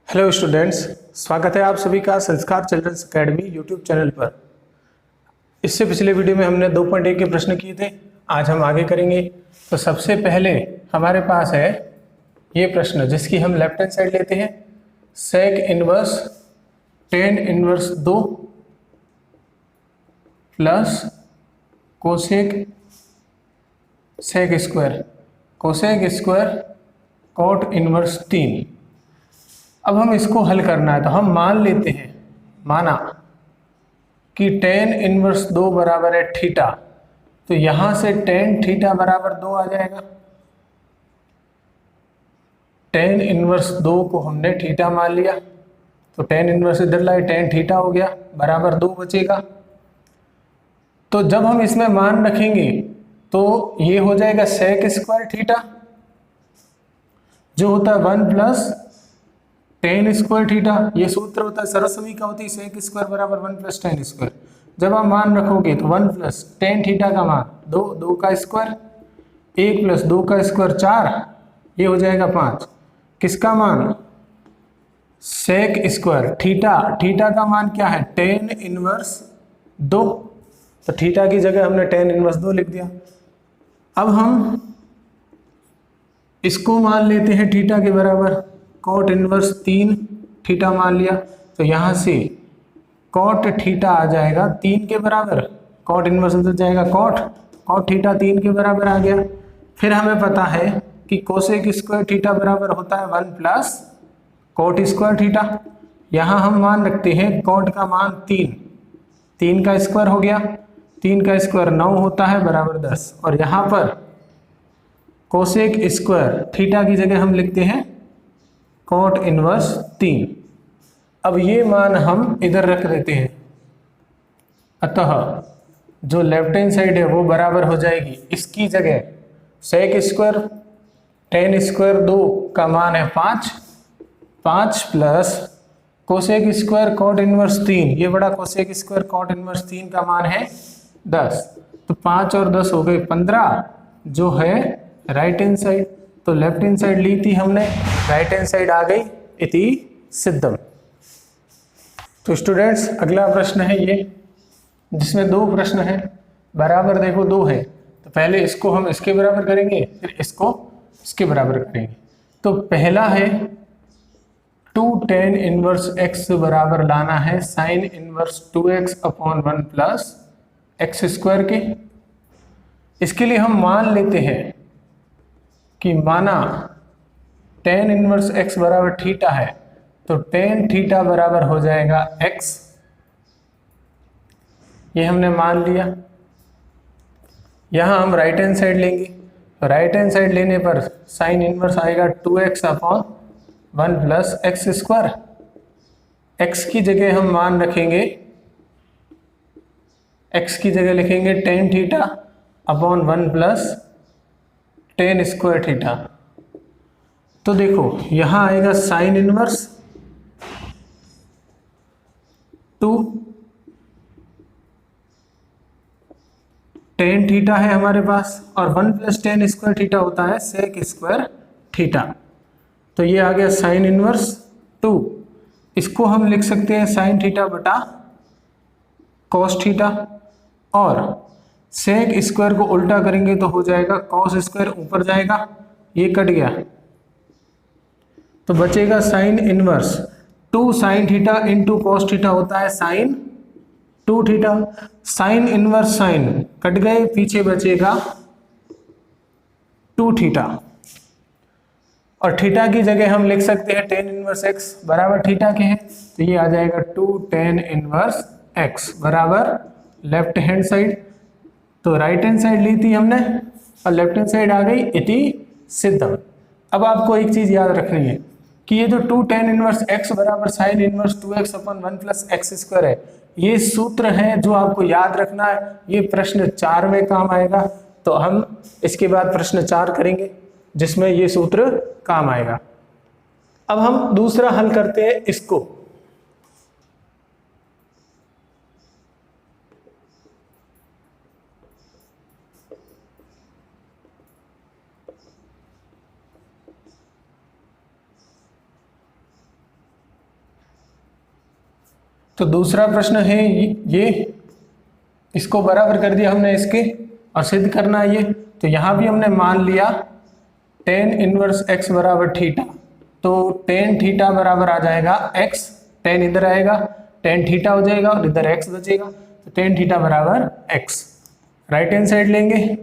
Hello students, स्वागत है आप सभी का संस्कार चिल्ड्रंस एकेडमी यूट्यूब चैनल पर। इससे पिछले वीडियो में हमने 2.1 के प्रश्न किए थे, आज हम आगे करेंगे। तो सबसे पहले हमारे पास है ये प्रश्न जिसकी हम लेफ्ट हैंड साइड लेते हैं। Sec inverse tan inverse 2 plus cosec sec square cosec square cot inverse 3। अब हम इसको हल करना है तो हम मान लेते हैं, माना कि टेन इनवर्स 2 बराबर है थीटा, तो यहां से टेन थीटा बराबर 2 आ जाएगा। टेन इनवर्स 2 को हमने थीटा मान लिया तो टेन इनवर्स इधर लाए, टेन थीटा हो गया बराबर 2 बचेगा। तो जब हम इसमें मान रखेंगे तो ये हो जाएगा सेक स्क्वायर थीटा जो होता है 1 प्लस टेन स्क्वायर थीटा। ये सूत्र होता है सरस्वती का, होती है सेक स्क्वायर बराबर 1 प्लस टेन स्क्वायर। जब आप मान रखोगे तो 1 प्लस टेन थीटा का मान 2, 2 का स्क्वायर, 1 प्लस 2 का स्क्वायर 4, ये हो जाएगा 5। किसका मान? सेक स्क्वायर थीटा। थीटा का मान क्या है? टेन इनवर्स 2, तो थीटा की जगह हमने टेन इनवर्स 2 लिख दिया। अब हम इसको मान लेते हैं थीटा के बराबर, कॉट इनवर्स 3 थीटा मान लिया, तो यहां से कॉट थीटा आ जाएगा 3 के बराबर। कॉट इनवर्स उधर जाएगा, कॉट थीटा 3 के बराबर आ गया। फिर हमें पता है कि कोसेक स्क्वायर थीटा बराबर होता है 1 प्लस कॉट स्क्वायर थीटा। यहां हम मान रखते हैं कॉट का मान 3, 3 का स्क्वायर हो गया, 3 का स्क्वायर 9 होता है बराबर 10। और यहां पर कोसेक स्क्वायर थीटा की जगह हम लिखते हैं कॉट इनवर्स 3। अब ये मान हम इधर रख देते हैं, अतः जो लेफ्ट हैंड साइड है वो बराबर हो जाएगी, इसकी जगह सेक स्क्वायर टेन स्क्वायर 2 का मान है 5 plus cosec square cot inverse 3, ये बड़ा कोसेक स्क्वायर कॉट इनवर्स 3 का मान है 10। तो 5 और 10 हो गए 15, जो है राइट हैंड साइड। तो लेफ्ट हैंड साइड ली थी हमने, राइट हैंड साइड आ गई इति सिद्धम। तो स्टूडेंट्स अगला प्रश्न है ये, जिसमें 2 प्रश्न है, बराबर देखो 2 है, तो पहले इसको हम इसके बराबर करेंगे, फिर इसको इसके बराबर करेंगे। तो पहला है 2 टेन इनवर्स x बराबर लाना है sine inverse 2x upon 1 plus x square के। इसके लिए हम मान लेते हैं कि माना टेन इनवर्स x बराबर थीटा है, तो टेन थीटा बराबर हो जाएगा x, ये हमने मान लिया। यहां हम राइट हैंड साइड लेंगे, तो राइट हैंड साइड लेने पर साइन इनवर्स आएगा 2x upon 1 plus x square. x की जगह हम मान रखेंगे, x की जगह लिखेंगे tan theta upon 1 plus tan square theta. तो देखो यहां आएगा साइन इनवर्स 2 टेन थीटा है हमारे पास, और 1 प्लस टेन स्क्वायर थीटा होता है सेक स्क्वायर थीटा। तो ये आ गया साइन इनवर्स 2। इसको हम लिख सकते हैं साइन थीटा बटा कॉस थीटा, और सेक स्क्वायर को उल्टा करेंगे तो हो जाएगा कॉस स्क्वायर, ऊपर जाएगा, ये कट गया, तो बचेगा sine inverse 2 sine theta into cos theta होता है sine 2 theta. Sine inverse sine cut गए, पीछे बचेगा 2 थीटा, और थीटा की जगह हम लिख सकते हैं टेन इनवर्स x बराबर थीटा के हैं, तो ये आ जाएगा 2 टेन इनवर्स x बराबर लेफ्ट हैंड साइड। तो राइट हैंड साइड ली थी हमने और लेफ्ट हैंड साइड आ गई इति सिद्धम। अब आपको एक चीज याद रखनी है कि ये जो 2 टेन इनवर्स x बराबर साइन इनवर्स 2x अपन 1 प्लस एक्स स्क्वायर है, ये सूत्र है जो आपको याद रखना है। ये प्रश्न 4 में काम आएगा, तो हम इसके बाद प्रश्न 4 करेंगे जिसमें ये सूत्र काम आएगा। अब हम दूसरा हल करते हैं इसको। तो दूसरा प्रश्न है ये इसको बराबर कर दिया हमने इसके और सिद्ध करना है ये। तो यहाँ भी हमने मान लिया tan इनवर्स x बराबर थीटा, तो tan थीटा बराबर आ जाएगा x, tan इधर आएगा tan थीटा हो जाएगा और इधर x बचेगा, तो tan थीटा बराबर x। राइट हैंड साइड लेंगे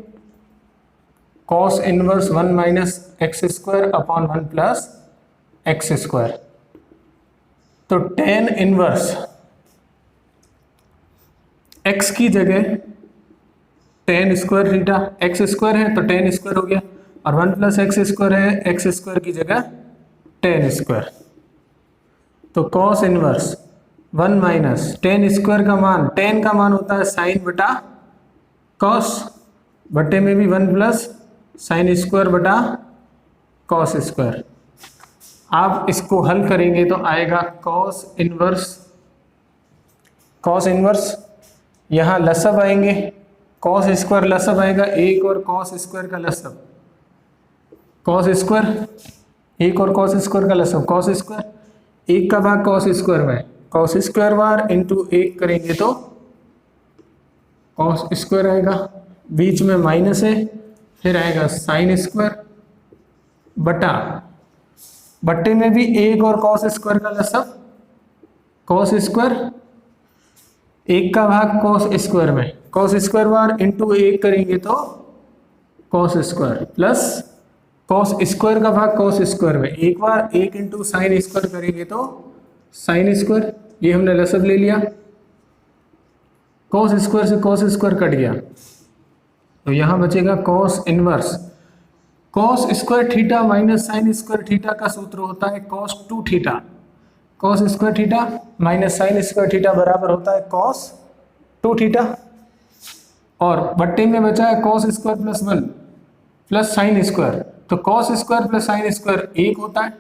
cos inverse 1 minus x square upon 1 plus x square. तो tan इनवर्स x की जगह tan square theta, x square है तो tan स्क्वायर हो गया, और 1 प्लस एक्स स्क्वायर है, एक्स स्क्वायर की जगह tan स्क्वायर। तो cos inverse 1 minus tan square का मान, tan का मान होता है साइन बटा cos, बटे में भी 1 प्लस साइन स्क्वायर बटा cos स्क्वायर। आप इसको हल करेंगे तो आएगा cos इनवर्स यहाँ लसब आएंगे, cos स्क्वायर लसब आएगा एक और cos स्क्वायर का लसब, cos स्क्वायर एक और cos स्क्वायर का लसब, cos स्क्वायर एक का भाग cos स्क्वायर में, cos स्क्वायर बार इंटू एक करेंगे तो cos स्क्वायर आएगा, बीच में माइनस है, फिर आएगा साइन स्क्वायर बटा, बट्टे में भी एक और cos स्क्वायर का लसब, cos स्क्वायर एक का भाग cos स्क्वायर में, cos स्क्वायर बार इंटू एक करेंगे तो cos square plus cos square का भाग cos स्क्वायर में, एक बार एक इंटू साइन स्क्वायर करेंगे तो साइन स्क्वायर, ये हमने लसब ले लिया, cos स्क्वायर से cos स्क्वायर कट गया, तो यहाँ बचेगा cos inverse cos square theta minus sine square theta का सूत्र होता है cos 2 theta, cos square theta minus sine square theta बराबर होता है cos 2 थीटा, और बट्टे में बचा है cos square plus 1 plus sine square, तो cos square plus sine square 1 होता है,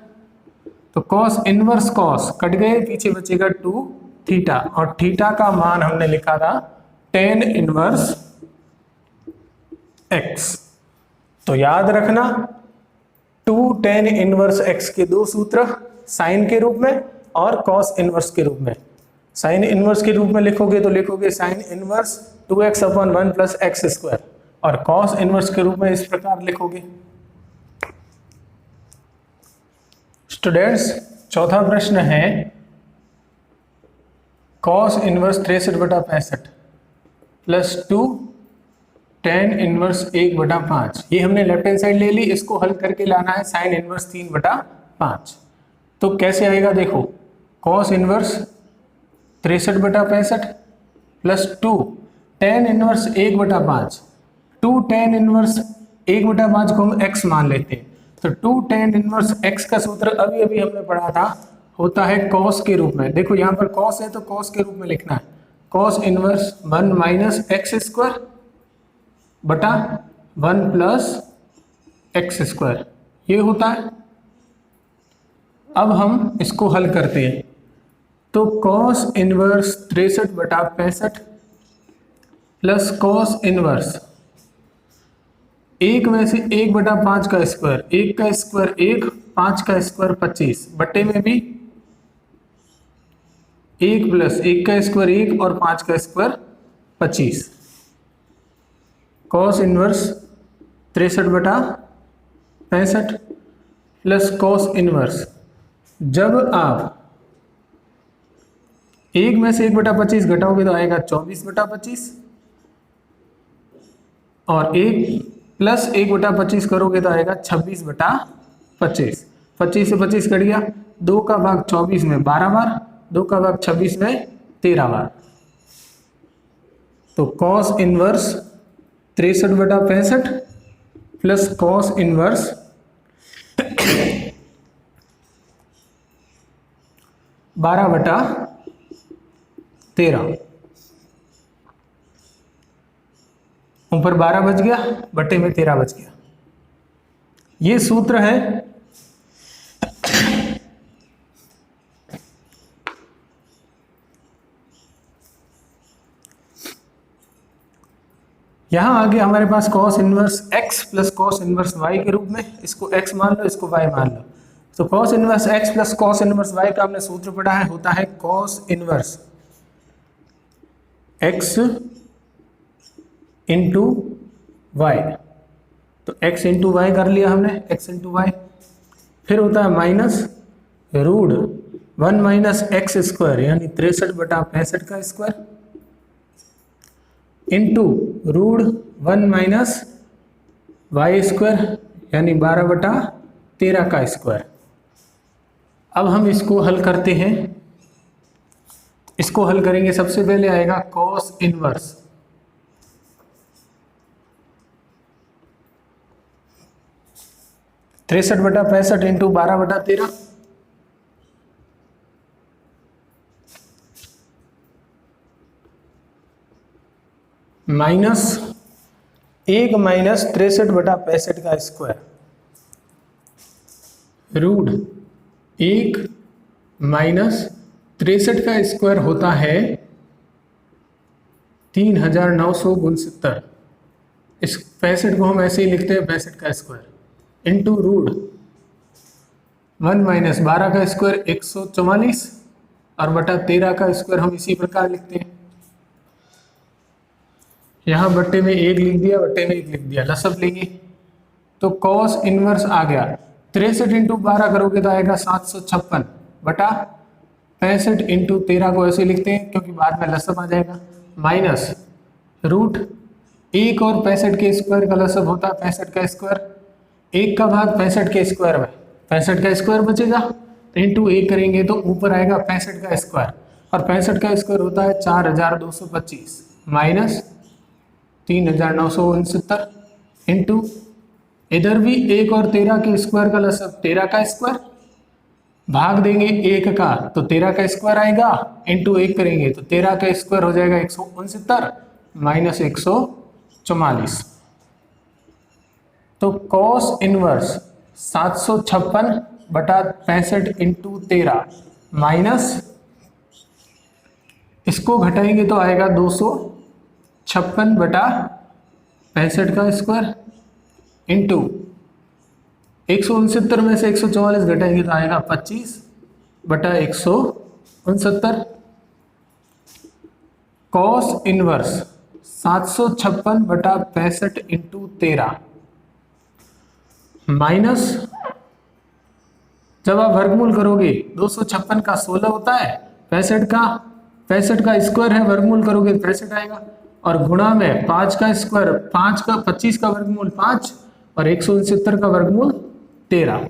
तो cos इनवर्स cos कट गए, पीछे बचेगा 2 थीटा, और थीटा का मान हमने लिखा था tan इनवर्स x। तो याद रखना 2 tan इनवर्स x के दो सूत्र, साइन के रूप में और cos इनवर्स के रूप में। साइन इनवर्स के रूप में लिखोगे तो लिखोगे sine inverse 2x upon 1 plus x square, और cos इनवर्स के रूप में इस प्रकार लिखोगे। स्टूडेंट्स चौथा प्रश्न है cos inverse 63/65 plus 2 tan inverse 1/5। ये हमने लेफ्ट हैंड साइड ले ली, इसको हल करके लाना है साइन इनवर्स 3/5। तो कैसे आएगा देखो, cos inverse 63/65 plus 2 tan inverse 1/5, 2 tan inverse 1/5 को हम x मान लेते हैं, तो 2 tan इनवर्स x का सूत्र अभी अभी हमने पढ़ा था, होता है cos के रूप में। देखो यहाँ पर cos है तो cos के रूप में लिखना है, cos inverse 1 minus x square बटा 1 प्लस एक्स स्क्वायर, ये होता है। अब हम इसको हल करते हैं, तो cos inverse 63/65 plus cos inverse 1 में से 1/5 का स्क्वायर, 1 का स्क्वायर 1, 5 का स्क्वायर 25, बट्टे में भी 1 प्लस 1 का स्क्वायर 1 और 5 का square 25। cos inverse 63/65 plus cos inverse, जब आप 1 में से 1/25 घटाओगे तो आएगा 24/25, और 1 प्लस 1/25 करोगे तो आएगा 26/25। 25 से 25 कट गया, 2 का भाग 24 में 12 बार, 2 का भाग 26 में 13 बार, तो cos inverse 63/65 plus cos inverse 12/13, ऊपर 12 बच गया, बटे में 13 बच गया। ये सूत्र है यहां आगे हमारे पास cos inverse x plus cos inverse y के रूप में, इसको x मान लो, इसको y मान लो। तो cos inverse x plus cos inverse y का हमने सूत्र पढ़ा है, होता है cos inverse x into y, तो x इंटू वाई कर लिया हमने, x इंटू वाई। फिर होता है minus root 1 minus x square यानी 63/65 का स्क्वायर into root 1 minus y square यानी 12/13 का स्क्वायर। अब हम इसको हल करते हैं। इसको हल करेंगे, सबसे पहले आएगा कॉस इनवर्स, तिरसठ बटा 65 इंटू 12/13 माइनस 1 माइनस 63/65 का स्क्वायर रूट 1 माइनस 63 का स्क्वायर होता है 3969। इस 65 को हम ऐसे ही लिखते हैं 65 का स्क्वायर इंटू रूट 1 माइनस 12 का स्क्वायर 144 और बटा 13 का स्क्वायर हम इसी प्रकार लिखते हैं। यहाँ बट्टे में 1 लिख दिया, बट्टे में 1 लिख दिया, लसअप लेंगे तो कॉस इनवर्स आ गया 63 इंटू 12 करोगे तो आएगा 756 बटा 65 इंटू 13 को ऐसे लिखते हैं क्योंकि बाद में लसअप आ जाएगा, माइनस रूट 1 और 65 के स्क्वायर का लसअप होता है 65 का स्क्वायर, 1 का भाग 65 के स्क्वायर में, 65 का स्क्वायर बचेगा तो इंटू 1 करेंगे तो ऊपर आएगा 65 का स्क्वायर और 65 का स्क्वायर होता है 4225 माइनस 3969 इंटू इधर भी 1 और 13 के स्क्वायर का लसअप 13 का स्क्वायर, भाग देंगे 1 का तो 13 का स्क्वायर आएगा, इंटू 1 करेंगे तो 13 का स्क्वायर हो जाएगा 169 माइनस 144। तो कॉस इनवर्स 756 बटा 65 इंटू 13 माइनस इसको घटाएंगे तो आएगा 256 बटा 65 का स्क्वायर इंटू 169 में से 144 घटाएंगे तो आएगा 25 बटा 169। कॉस इनवर्स 756 बटा 65 इंटू 13 माइनस जब आप वर्गमूल करोगे 256 का 16 होता है, 65 का स्क्वायर है, वर्गमूल करोगे 63 आएगा और गुणा में 5 का स्क्वायर 5 का 25 का वर्गमूल 5 और 169 का वर्गमूल 13।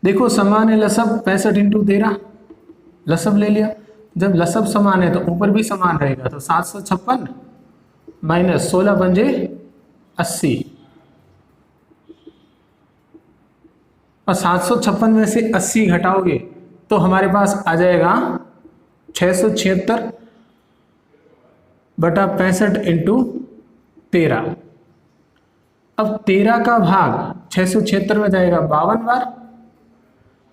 देखो समान है लसअप 65 इंटू 13, लसअप ले लिया, जब लसअप समान है तो ऊपर भी समान रहेगा तो 756 माइनस 16 पंजे 80 और 756 में से 80 घटाओगे तो हमारे पास आ जाएगा 676 बटा 65 इंटू 13। अब 13 का भाग 676 में जाएगा 52 बार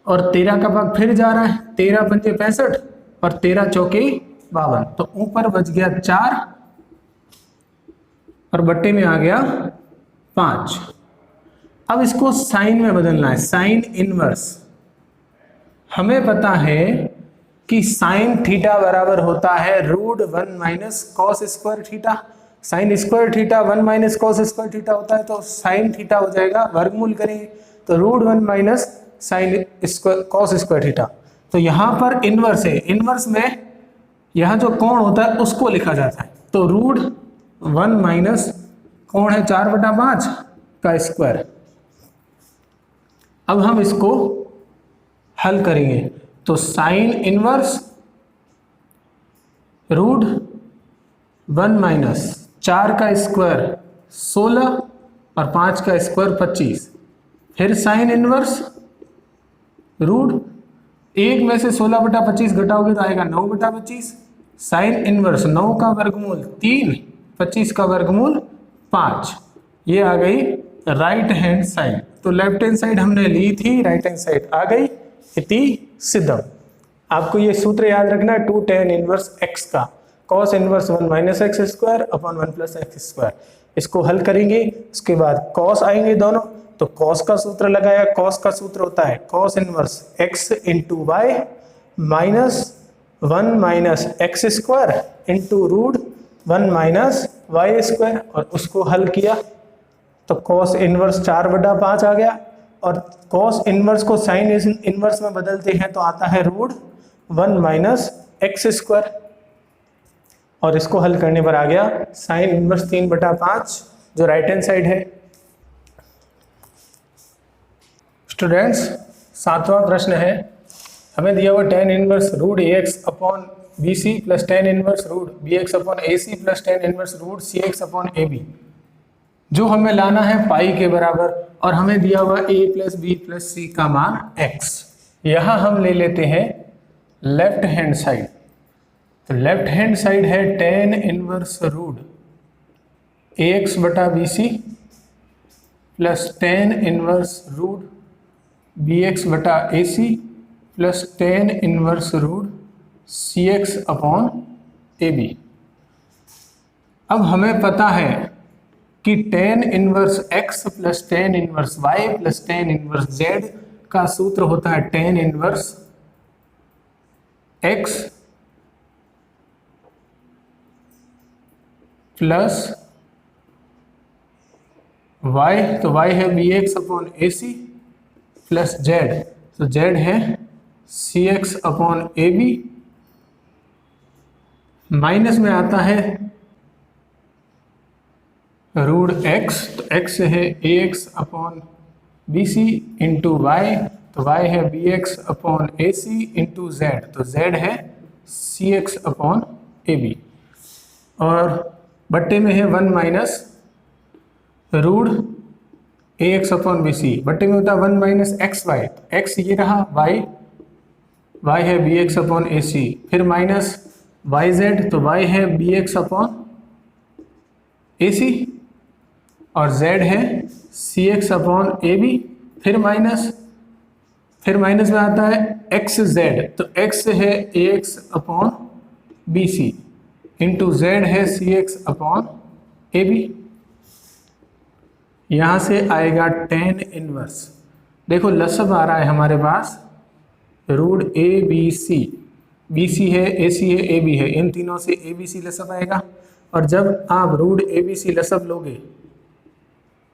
और 13 का भाग फिर जा रहा है 13 पंजे 65 और 13 चौके 52, तो ऊपर बच गया 4 और बट्टे में आ गया 5। अब इसको साइन में बदलना है, साइन इनवर्स। हमें पता है कि साइन थीटा बराबर होता है root 1 minus cos square theta. Sine square theta 1 minus cos square theta होता है तो साइन थीटा हो जाएगा, वर्गमूल करेंगे तो root 1 minus sine square cos square theta. तो यहाँ पर इनवर्स है, इनवर्स में यहाँ जो कोण होता है उसको लिखा जाता है, तो रूट 1 माइनस कोण है 4/5 का स्क्वायर। अब हम इसको हल करेंगे तो साइन इनवर्स रूट 1 माइनस 4 का स्क्वायर 16 और 5 का स्क्वायर 25, फिर साइन इनवर्स रूट 1 में से 16/25 घटाओगे तो आएगा 9/25, साइन इनवर्स 9 का वर्गमूल 3, 25 का वर्गमूल 5। ये आ गई राइट हैंड साइड। तो लेफ्ट हैंड साइड हमने ली थी, राइट हैंड साइड आ गई, इति सिद्धम। आपको ये सूत्र याद रखना है 2 tan इनवर्स x का, cos inverse 1 minus x square upon 1 plus x square. इसको हल करेंगे, उसके बाद cos आएंगे दोनों, तो cos का सूत्र लगाया, cos का सूत्र होता है cos inverse x into y minus 1 minus x square into root 1 minus y square, और उसको हल किया तो कॉस इनवर्स 4/5 आ गया, और कॉस इनवर्स को साइन इनवर्स में बदलते हैं तो आता है रूट 1 माइनस एक्स स्क्वायर, और इसको हल करने पर आ गया साइन इनवर्स 3/5 जो राइट हैंड साइड है। स्टूडेंट्स, 7वां प्रश्न है, हमें दिया हुआ tan inverse root ax upon bc plus tan inverse root bx upon ac plus tan inverse root cx upon ab, जो हमें लाना है पाई के बराबर, और हमें दिया हुआ a plus B plus c का मान x। यहाँ हम ले लेते हैं लेफ्ट हैंड साइड, तो लेफ्ट हैंड साइड है tan इनवर्स रूट ax बटा bc plus tan inverse root bx बटा ac plus tan inverse root cx upon ab। अब हमें पता है कि tan inverse x plus tan inverse y plus tan inverse z का सूत्र होता है tan inverse x plus y, तो y है bx upon ac plus z, तो z है cx अपॉन ab, माइनस में आता है रूट x, तो x है ax upon bc into y, तो y है bx upon ac into z, तो z है cx अपॉन ab, और बट्टे में है 1 minus root ax upon bc, बट्टे में होता है 1 माइनस एक्स वाई, x ये रहा, y है bx अपॉन ac, फिर माइनस yz, तो y है bx अपॉन ac, और z है cx अपॉन ab, फिर माइनस में आता है xz, तो x है ax upon bc into z है cx अपॉन ab। यहाँ से आएगा tan इनवर्स, देखो लसब आ रहा है हमारे पास रूट बी सी है, ए सी है, ए बी है, इन तीनों से ए बी सी लसब आएगा, और जब आप रूट ए बी सी लसब लोगे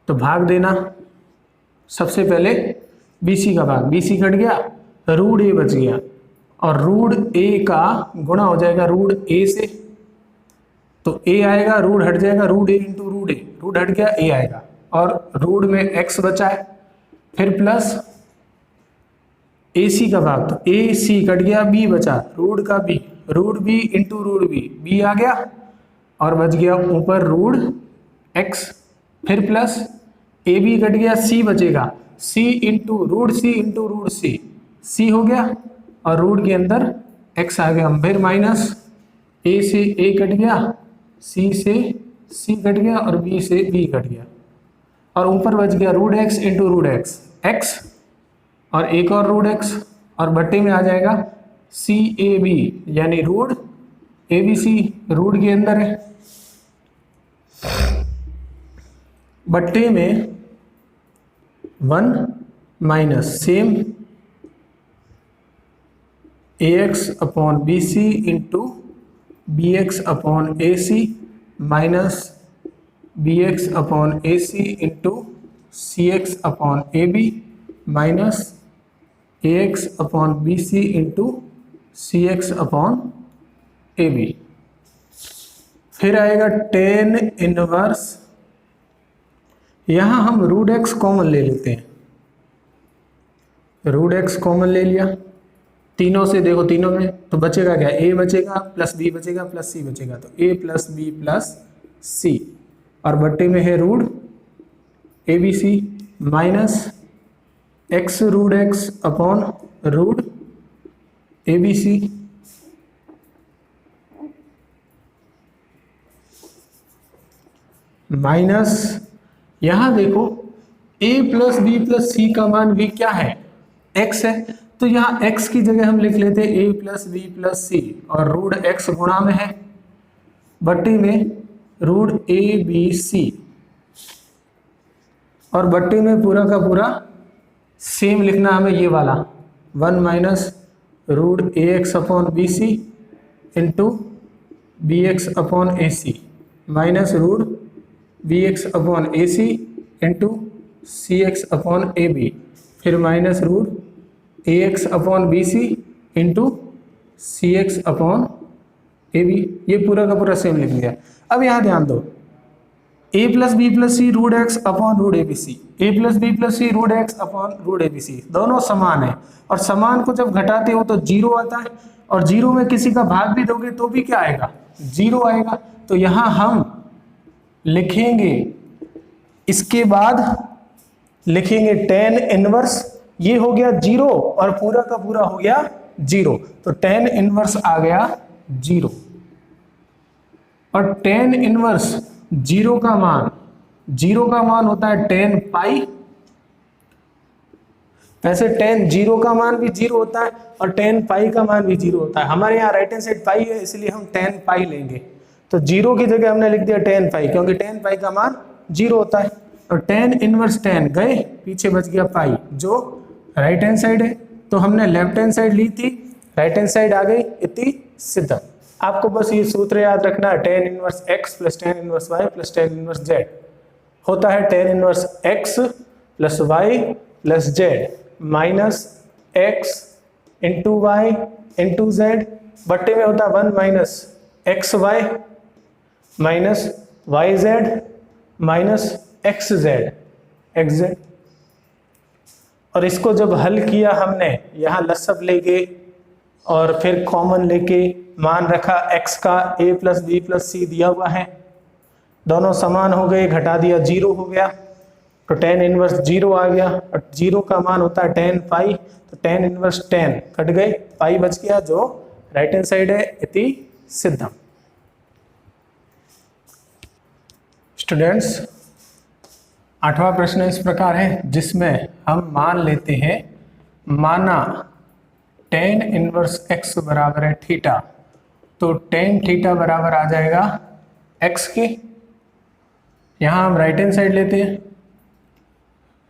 तो भाग देना, सबसे पहले बी सी का भाग, बी सी कट गया, रूट ए बच गया, और रूट ए का गुणा हो जाएगा रूट ए से, तो ए आएगा, रूट हट जाएगा, रूट ए इंटू रूट ए, रूट हट गया, ए आएगा, और रूट में एक्स बचा है, फिर प्लस ए सी का भाग, तो ए सी कट गया, बी बचा, रूट का B, root B into root B, B आ गया, और बच गया ऊपर रूट एक्स, फिर प्लस ए बी कट गया, सी बचेगा, सी इंटू रूट सी, सी हो गया, और रूट के अंदर एक्स आ गया, फिर माइनस ए से ए कट गया, सी से सी कट गया, और बी से बी कट गया, और ऊपर बच गया root x into root x, x और एक और रूट एक्स, और बट्टे में आ जाएगा सी ए बी, यानी root A B c root के अंदर है, बट्टे में 1 minus same a x upon B C into B x upon A C minus b x upon A C into C x upon A b minus a x upon B C into C x upon A B. फिर आएगा tan inverse, यहाँ हम root x common ले लेते हैं, root x common ले लिया तीनों से, देखो तीनों में, तो बचेगा क्या, a बचेगा प्लस b बचेगा प्लस c बचेगा, तो a plus B plus c, और बट्टे में है root A B c minus x root x upon root A B c, minus यहाँ देखो a plus B plus c का मान भी क्या है, x है, तो यहाँ x की जगह हम लिख लेते हैं a plus B plus c, और रूट x गुणा में है, बट्टे में रूट ए बी सी, और बट्टे में पूरा का पूरा सेम लिखना हमें ये वाला 1 minus root A x upon B C into B x upon A C minus root B x upon A C into C x upon A B, फिर minus root A x upon B C into C x upon A B. ये पूरा का पूरा same लिख दिया। अब यहाँ ध्यान दो, A plus B plus C root x upon root A B C, A plus B plus C root x upon root A B C, दोनों समान है और समान को जब घटाते हो तो जीरो आता है, और जीरो में किसी का भाग भी दोगे तो भी क्या आएगा, जीरो आएगा। तो यहाँ हम लिखेंगे, इसके बाद लिखेंगे टेन इनवर्स, ये हो गया जीरो और पूरा का पूरा हो गया जीरो, तो टेन इनवर्स आ गया जीरो। और टेन इनवर्स जीरो का मान होता है टेन पाई। वैसे टेन जीरो का मान भी जीरो होता है और टेन पाई का मान भी जीरो होता है। हमारे यहाँ राइट हैंड साइड पाई है इसलिए हम टेन पाई लेंगे, तो जीरो की जगह हमने लिख दिया टेन पाई, क्योंकि टेन पाई का मान जीरो होता है। और टेन इनवर्स टेन गए, पीछे बच गया पाई जो राइट हैंड साइड है, तो हमने लेफ्ट हैंड साइड ली थी, राइट हैंड साइड आ गई, इतनी सिद्ध। आपको बस ये सूत्र याद रखना है, tan inverse x plus tan inverse y plus tan inverse z होता है tan inverse x plus y plus z minus x into y into z, बट्टे में होता है one minus x y minus y z minus x z x z. और इसको जब हल किया हमने, यहाँ लसब लेके और फिर कॉमन लेके मान रखा x का, a प्लस बी प्लस सी दिया हुआ है, दोनों समान हो गए, घटा दिया जीरो हो गया, तो टेन इनवर्स जीरो आ गया, और जीरो का मान होता है टेन पाई, तो टेन इनवर्स टेन कट गए, पाई बच गया जो राइट हैंड साइड है, इति सिद्धम। स्टूडेंट्स, आठवां प्रश्न इस प्रकार है जिसमें हम मान लेते हैं, माना टेन इनवर्स x बराबर है थीटा, तो टेन थीटा बराबर आ जाएगा x की। यहाँ हम राइट हैंड साइड लेते हैं,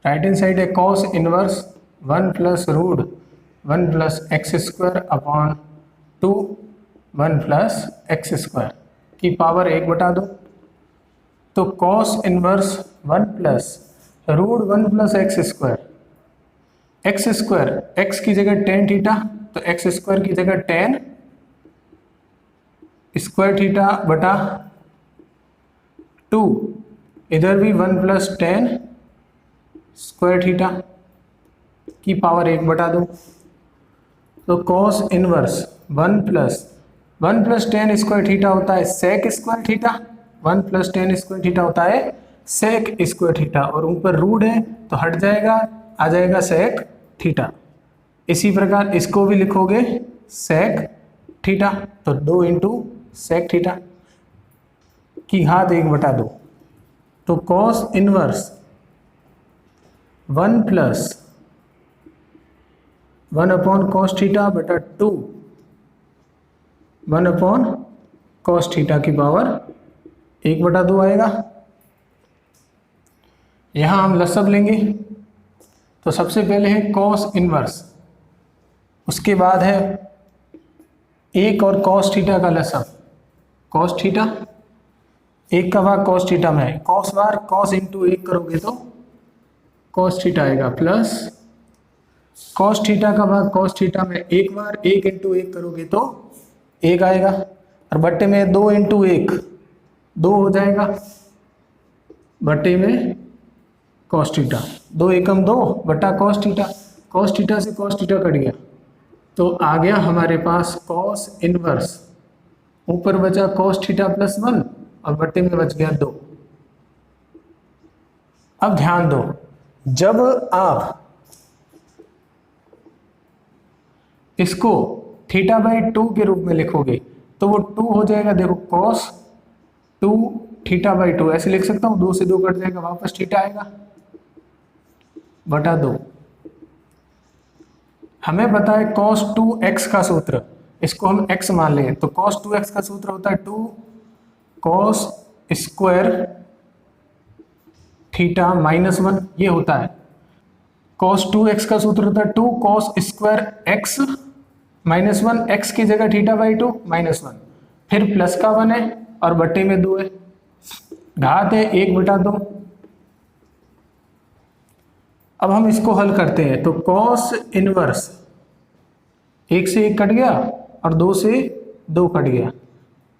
राइट हैंड साइड है cos inverse one plus root one plus x square upon two one plus x square की पावर एक बटा दो, तो cos inverse one plus root one plus x square, x square x की जगह tan theta, तो x square की जगह टेन स्क्वायर थीटा बटा टू, इधर भी one plus tan square theta की पावर एक बटा दो, तो cos inverse one plus tan square theta होता है sec square theta, one plus tan square theta होता है सेक स्क्वायर थीटा, और ऊपर रूट है तो हट जाएगा, आ जाएगा सेक थीटा। इसी प्रकार इसको भी लिखोगे सेक थीटा, तो दो इंटू सेक थीटा की घात एक बटा दो, तो cos inverse one plus one upon cos theta बटा two one upon cos theta की पावर एक बटा दो आएगा। यहां हम लसब लेंगे, तो सबसे पहले है कॉस इनवर्स, उसके बाद है एक और कॉस थीटा का लसब, कॉस थीटा एक का भाग कॉस थीटा में है, कॉस बार कॉस इंटू एक करोगे तो कॉस थीटा आएगा, प्लस कॉस थीटा का भाग कॉस थीटा में एक बार एक इंटू एक करोगे तो एक आएगा, और बट्टे में दो इंटू एक दो हो जाएगा, बट्टे में कॉस थीटा, दो एकम दो बटा कॉस थीटा से कॉस थीटा कट गया, तो आ गया हमारे पास कॉस इनवर्स, ऊपर बचा कॉस थीटा प्लस वन और बट्टे में बच गया दो। अब ध्यान दो, जब आप इसको थीटा बाई टू के रूप में लिखोगे तो वो टू हो जाएगा, देखो cos two theta by two ऐसे लिख सकता हूँ, दो से दो कट जाएगा, वापस थीटा आएगा बटा दो। हमें पता है cos 2x का सूत्र, इसको हम x मान लें, तो cos 2x का सूत्र होता है 2 cos square theta minus one, ये होता है cos 2x का सूत्र होता है 2 cos स्क्वायर x -1 x की जगह θ/2 -1, फिर प्लस का 1 है और बट्टे में 2 है, घात है 1/2। अब हम इसको हल करते हैं, तो कॉस इनवर्स 1 से 1 कट गया और 2 से 2 कट गया,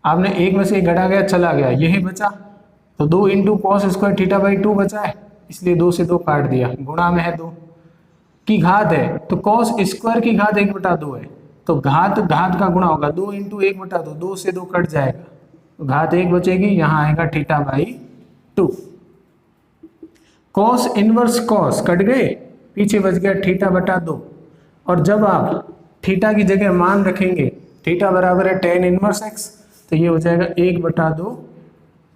आपने 1 में से 1 घटा गया, चला गया, यही बचा, तो 2 इंटू कॉस स्क्वायर θ/2 बचा है, इसलिए 2 से 2 काट दिया, गुणा में है 2 की घात है, तो कॉस स्क्वायर की घात 1/2 है, तो घात का गुणा होगा, 2 इंटू 1/2, 2 से 2 कट जाएगा, तो घात 1 बचेगी, यहाँ आएगा θ/2। कॉस इनवर्स कॉस कट गए, पीछे बच गया θ/2, और जब आप थीटा की जगह मान रखेंगे, थीटा बराबर है tan इनवर्स x, तो ये हो जाएगा 1/2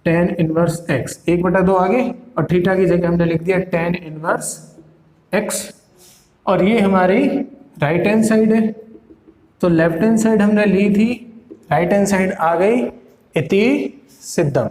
tan इनवर्स x, 1/2 आगे, और थीटा की जगह हमने लिख दिया tan इनवर्स x, और ये हमारी राइट हैंड साइड है, तो लेफ्ट हैंड साइड हमने ली थी, राइट हैंड साइड आ गई इति सिद्धम।